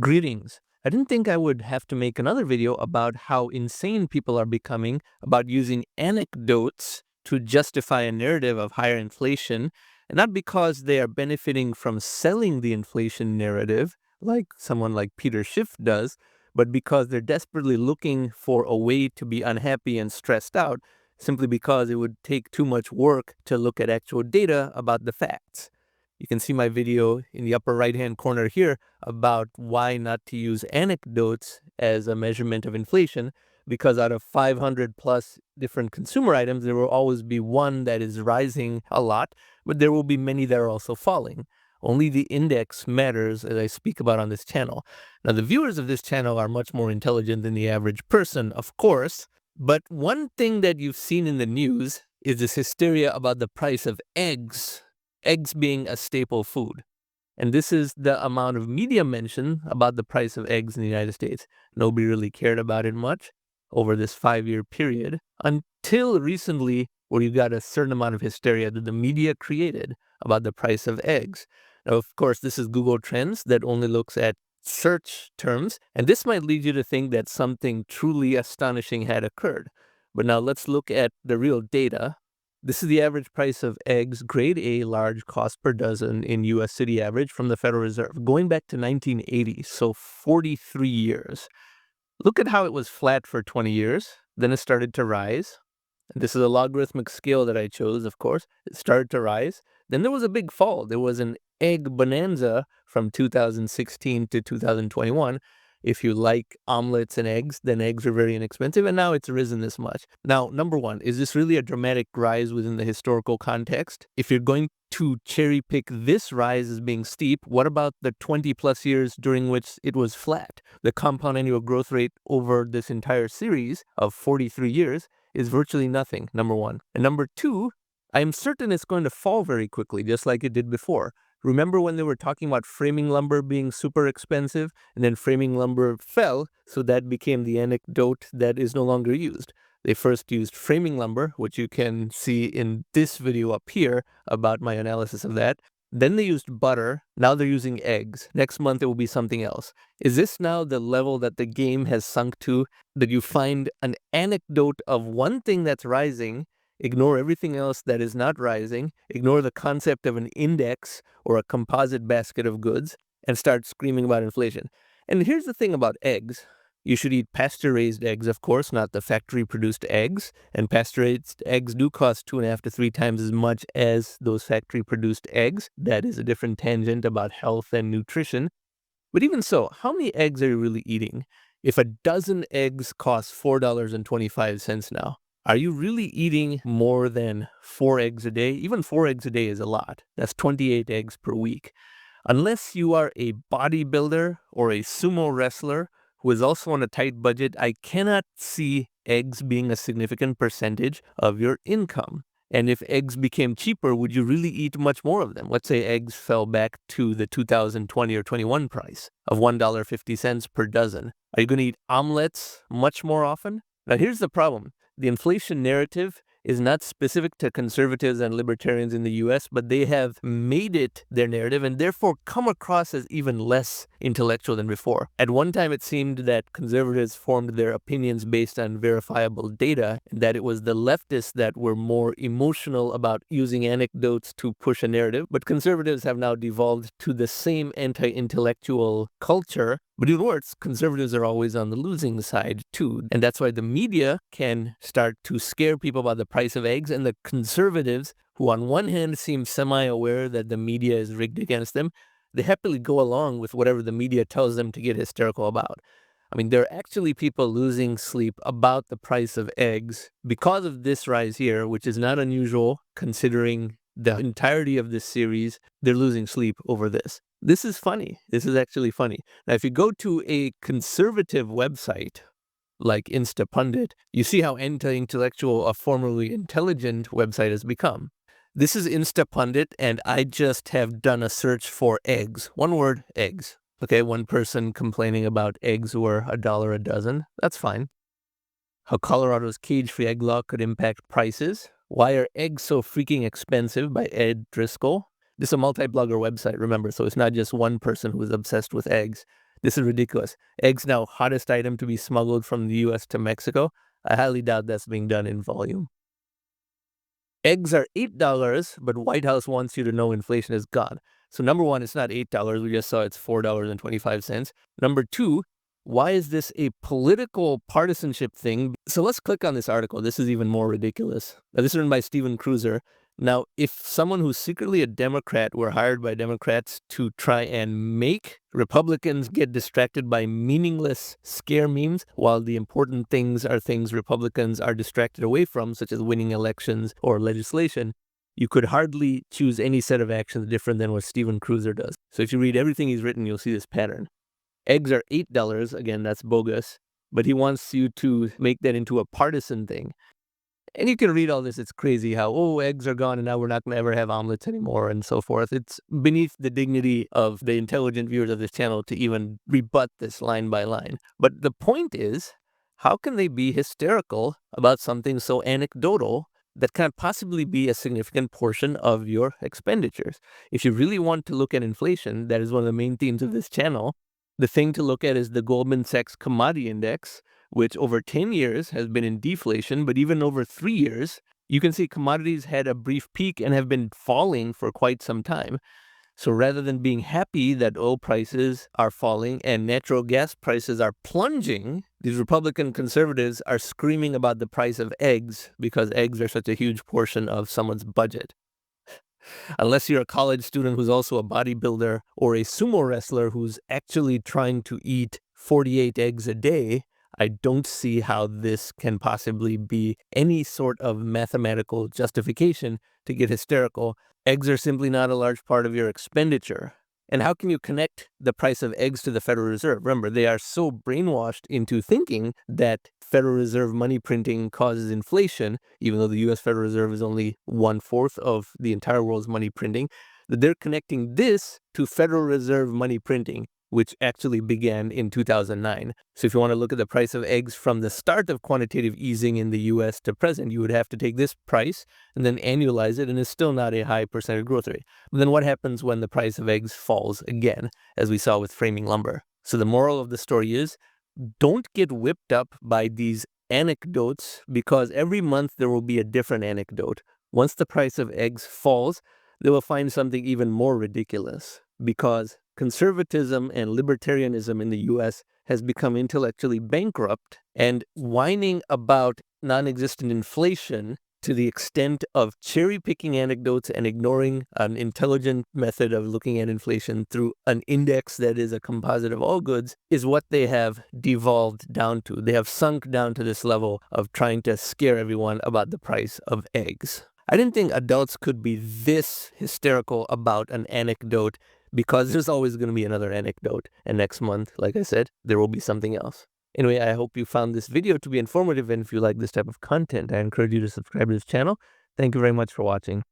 Greetings. I didn't think I would have to make another video about how insane people are becoming about using anecdotes to justify a narrative of higher inflation, and not because they are benefiting from selling the inflation narrative, like someone like Peter Schiff does, but because they're desperately looking for a way to be unhappy and stressed out, simply because it would take too much work to look at actual data about the facts. You can see my video in the upper right-hand corner here about why not to use anecdotes as a measurement of inflation, because out of 500 plus different consumer items, there will always be one that is rising a lot, but there will be many that are also falling. Only the index matters, as I speak about on this channel. Now, the viewers of this channel are much more intelligent than the average person, of course, but one thing that you've seen in the news is this hysteria about the price of eggs being a staple food. And this is the amount of media mention about the price of eggs in the United States. Nobody really cared about it much over this 5-year period until recently, where you got a certain amount of hysteria that the media created about the price of eggs. Now, of course, this is Google Trends that only looks at search terms, and this might lead you to think that something truly astonishing had occurred. But now let's look at the real data. This is the average price of eggs, grade A, large, cost per dozen in U.S. city average from the Federal Reserve, going back to 1980, so 43 years. Look at how it was flat for 20 years, then it started to rise. And this is a logarithmic scale that I chose, of course. It started to rise. Then there was a big fall. There was an egg bonanza from 2016 to 2021. If you like omelets and eggs, then eggs are very inexpensive, and now it's risen this much. Now, number one, is this really a dramatic rise within the historical context? If you're going to cherry pick this rise as being steep, what about the 20 plus years during which it was flat? The compound annual growth rate over this entire series of 43 years is virtually nothing, number one. And number two, I am certain it's going to fall very quickly, just like it did before. Remember when they were talking about framing lumber being super expensive, and then framing lumber fell, so that became the anecdote that is no longer used. They first used framing lumber, which you can see in this video up here about my analysis of that. Then they used butter. Now they're using eggs. Next month it will be something else. Is this now the level that the game has sunk to, that you find an anecdote of one thing that's rising, ignore everything else that is not rising, ignore the concept of an index or a composite basket of goods, and start screaming about inflation? And here's the thing about eggs. You should eat pasture-raised eggs, of course, not the factory-produced eggs. And pasture-raised eggs do cost 2.5 to 3 times as much as those factory-produced eggs. That is a different tangent about health and nutrition. But even so, how many eggs are you really eating? If a dozen eggs costs $4.25 now, are you really eating more than 4 eggs a day? Even 4 eggs a day is a lot. That's 28 eggs per week. Unless you are a bodybuilder or a sumo wrestler who is also on a tight budget, I cannot see eggs being a significant percentage of your income. And if eggs became cheaper, would you really eat much more of them? Let's say eggs fell back to the 2020 or 21 price of $1.50 per dozen. Are you going to eat omelets much more often? Now, here's the problem. The inflation narrative is not specific to conservatives and libertarians in the US, but they have made it their narrative and therefore come across as even less intellectual than before. At one time, it seemed that conservatives formed their opinions based on verifiable data, and that it was the leftists that were more emotional about using anecdotes to push a narrative. But conservatives have now devolved to the same anti-intellectual culture. But even worse, conservatives are always on the losing side too. And that's why the media can start to scare people about the price of eggs, and the conservatives, who on one hand seem semi-aware that the media is rigged against them, they happily go along with whatever the media tells them to get hysterical about. I mean, there are actually people losing sleep about the price of eggs because of this rise here, which is not unusual considering the entirety of this series. They're losing sleep over this. This is funny. This is actually funny. Now, if you go to a conservative website like Instapundit, you see how anti-intellectual a formerly intelligent website has become. This is Instapundit, and I just have done a search for eggs. One word, eggs. Okay, one person complaining about eggs were $1 a dozen. That's fine. How Colorado's cage-free egg law could impact prices. Why are eggs so freaking expensive by Ed Driscoll. This is a multi-blogger website, remember, so it's not just one person who is obsessed with eggs. This is ridiculous. Eggs now hottest item to be smuggled from the US to Mexico. I highly doubt that's being done in volume. Eggs are $8, but White House wants you to know inflation is gone. So number one, it's not $8. We just saw it's $4.25. Number two, why is this a political partisanship thing? So let's click on this article. This is even more ridiculous. Now, this is written by Steven Cruiser. Now, if someone who's secretly a Democrat were hired by Democrats to try and make Republicans get distracted by meaningless scare memes, while the important things are things Republicans are distracted away from, such as winning elections or legislation, you could hardly choose any set of actions different than what Steven Cruiser does. So if you read everything he's written, you'll see this pattern. Eggs are $8. Again, that's bogus. But he wants you to make that into a partisan thing. And you can read all this. It's crazy how, oh, eggs are gone and now we're not going to ever have omelets anymore and so forth. It's beneath the dignity of the intelligent viewers of this channel to even rebut this line by line. But the point is, how can they be hysterical about something so anecdotal that can't possibly be a significant portion of your expenditures? If you really want to look at inflation, that is one of the main themes of this channel. The thing to look at is the Goldman Sachs Commodity Index, which over 10 years has been in deflation, but even over 3 years, you can see commodities had a brief peak and have been falling for quite some time. So rather than being happy that oil prices are falling and natural gas prices are plunging, these Republican conservatives are screaming about the price of eggs because eggs are such a huge portion of someone's budget. Unless you're a college student who's also a bodybuilder or a sumo wrestler who's actually trying to eat 48 eggs a day, I don't see how this can possibly be any sort of mathematical justification to get hysterical. Eggs are simply not a large part of your expenditure. And how can you connect the price of eggs to the Federal Reserve? Remember, they are so brainwashed into thinking that Federal Reserve money printing causes inflation, even though the U.S. Federal Reserve is only 1/4 of the entire world's money printing, that they're connecting this to Federal Reserve money printing, which actually began in 2009. So if you want to look at the price of eggs from the start of quantitative easing in the U.S. to present, you would have to take this price and then annualize it, and it's still not a high percentage growth rate. But then what happens when the price of eggs falls again, as we saw with framing lumber? So the moral of the story is, don't get whipped up by these anecdotes, because every month there will be a different anecdote. Once the price of eggs falls, they will find something even more ridiculous, because conservatism and libertarianism in the U.S. has become intellectually bankrupt, and whining about non-existent inflation to the extent of cherry-picking anecdotes and ignoring an intelligent method of looking at inflation through an index that is a composite of all goods is what they have devolved down to. They have sunk down to this level of trying to scare everyone about the price of eggs. I didn't think adults could be this hysterical about an anecdote, because there's always going to be another anecdote. And next month, like I said, there will be something else. Anyway, I hope you found this video to be informative, and if you like this type of content, I encourage you to subscribe to this channel. Thank you very much for watching.